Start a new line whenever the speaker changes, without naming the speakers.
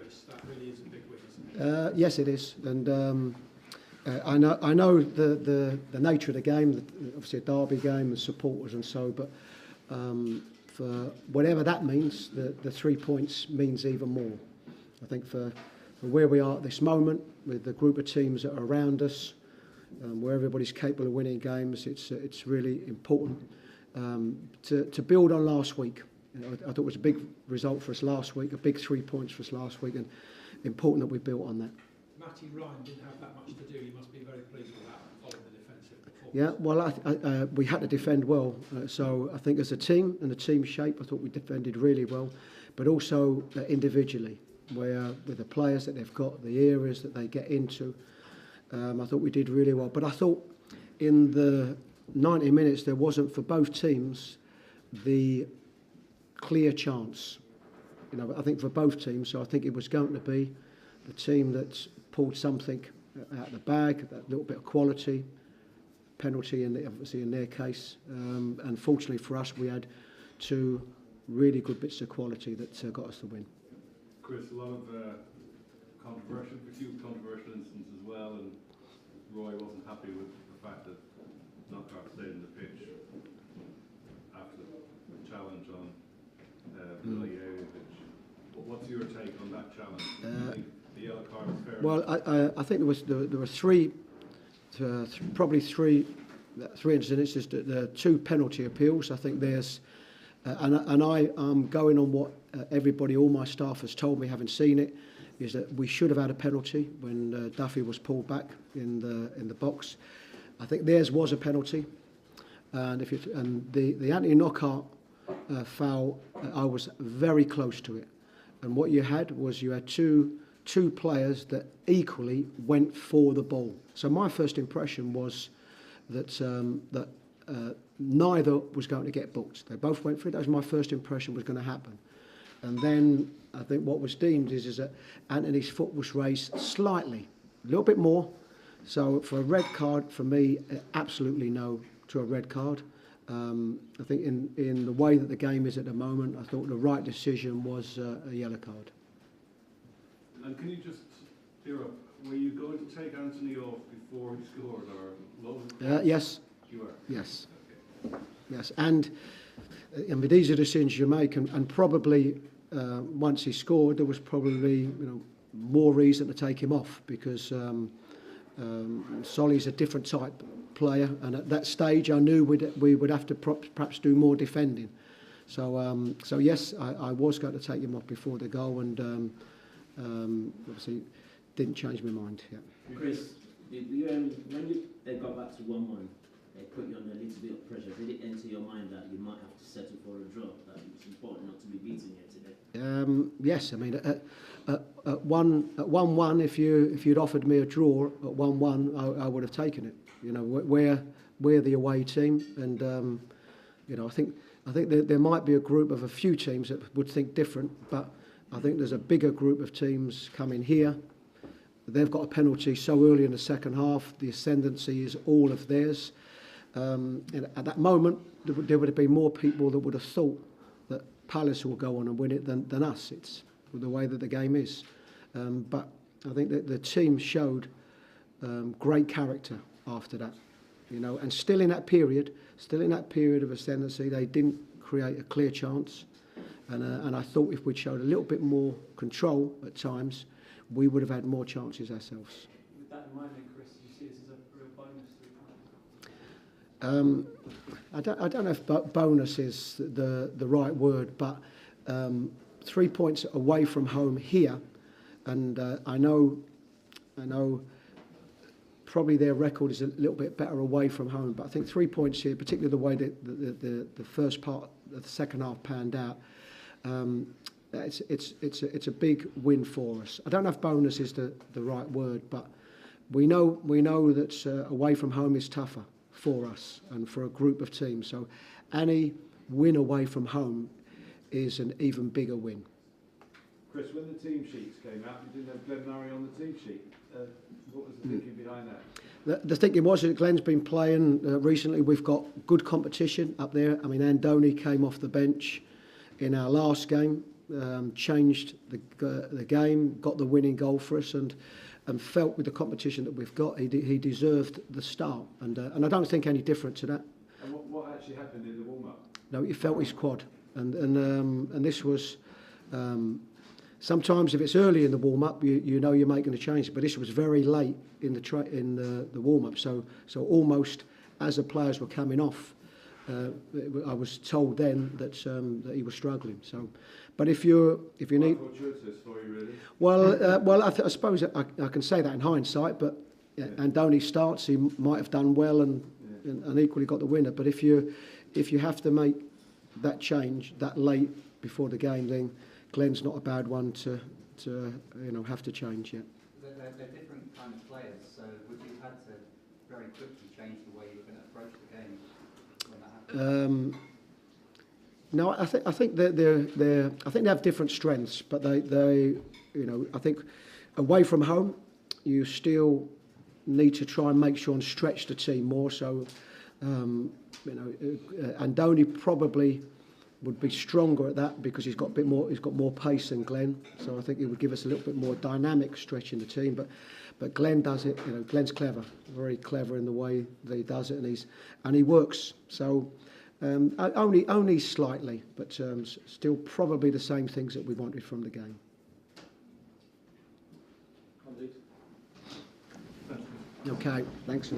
Chris. That really is a big win, isn't it?
Yes, it is, and I know the nature of the game. Obviously, a derby game and supporters and so, but for whatever that means, the 3 points means even more. I think for where we are at this moment, with the group of teams that are around us, where everybody's capable of winning games, it's really important to build on last week. I thought it was a big result for us last week, a big 3 points for us last week, and important that we built on that.
Matty Ryan didn't have that much to do. You must be very pleased with that following the defensive performance.
Yeah, well, we had to defend well. So I think as a team and the team shape, I thought we defended really well, but also individually, where with the players that they've got, the areas that they get into, I thought we did really well. But I thought in the 90 minutes there wasn't for both teams the clear chance. I think for both teams. So I think it was going to be the team that pulled something out of the bag, that little bit of quality, penalty, obviously in their case. And fortunately for us, we had two really good bits of quality that got us the win.
Chris, a lot of a few controversial incidents as well, and Roy wasn't happy with the fact that Knockout stayed in the pitch after the challenge on Milivojevic. What's your take on that challenge? Do you think the yellow card was fair?
Well, I think there were three incidents. There are two penalty appeals. I think there's, and I am going on what everybody, all my staff has told me, having seen it, is that we should have had a penalty when Duffy was pulled back in the box. I think theirs was a penalty, and the Anthony Knockout foul, I was very close to it. And what you had two players that equally went for the ball. So my first impression was that neither was going to get booked. They both went for it. That was my first impression was going to happen. And then I think what was deemed is that Anthony's foot was raised slightly, a little bit more. So for a red card, for me, absolutely no to a red card. I think in the way that the game is at the moment, I thought the right decision was a yellow card.
And can you just clear up, were you going to take Anthony off before he scored, or
yes.
You were?
Yes.
Okay.
Yes, and these are decisions you make, and probably once he scored, there was probably more reason to take him off, because Solly's a different type player, and at that stage I knew we would have to perhaps do more defending. So yes, I was going to take him off before the goal, and obviously didn't change my mind. Yeah.
Chris, when they got back to 1-1, they put you under a little bit of pressure. Did it enter your mind that you might have to settle for a draw? That it's important not to be beaten here today.
Yes, I mean at 1-1, if you'd offered me a draw at 1-1, I would have taken it. We're the away team, and I think there might be a group of a few teams that would think different, but I think there's a bigger group of teams coming here. They've got a penalty so early in the second half. The ascendancy is all of theirs. And at that moment, there would have been more people that would have thought that Palace will go on and win it than us. It's the way that the game is. But I think that the team showed great character after that. And still in that period of ascendancy, they didn't create a clear chance. And I thought if we'd showed a little bit more control at times, we would have had more chances ourselves.
With that in mind, then, Chris, do you see this as a real bonus?
I don't know if bonus is the right word, but 3 points away from home here, and I know probably their record is a little bit better away from home, but I think 3 points here, particularly the way that the first part of the second half panned out, it's a big win for us. I don't know if bonus is the right word, but we know that away from home is tougher for us and for a group of teams. So any win away from home is an even bigger win.
Chris, when the team sheets came out, you didn't have Glenn Murray on the team sheet. What was the thinking behind that?
The thinking was that Glenn's been playing recently. We've got good competition up there. I mean, Andoni came off the bench in our last game, changed the game, got the winning goal for us, and felt with the competition that we've got, he deserved the start, and I don't think any different to that.
And what actually happened in the warm-up?
No, he felt his quad, and this was. Sometimes if it's early in the warm-up, you know you're making a change, but this was very late in the warm-up. So almost as the players were coming off, I was told then that he was struggling. So, but if you need,
Fortuitous for you, really.
well, I suppose I can say that in hindsight, but Andoni starts, he might have done well and equally got the winner. But if you have to make that change that late before the game, then Glenn's not a bad one to have to change yet.
They're different kind of players, so would you have had to very quickly change the way you were going to approach the game when that happened?
No, I think they have different strengths, but they I think away from home you still need to try and make sure and stretch the team more. So Andoni probably would be stronger at that because he's got more pace than Glenn. So I think it would give us a little bit more dynamic stretch in the team. But Glenn does it. Glenn's clever, very clever in the way that he does it, and he works. So only slightly, but still probably the same things that we wanted from the game. Okay, thanks.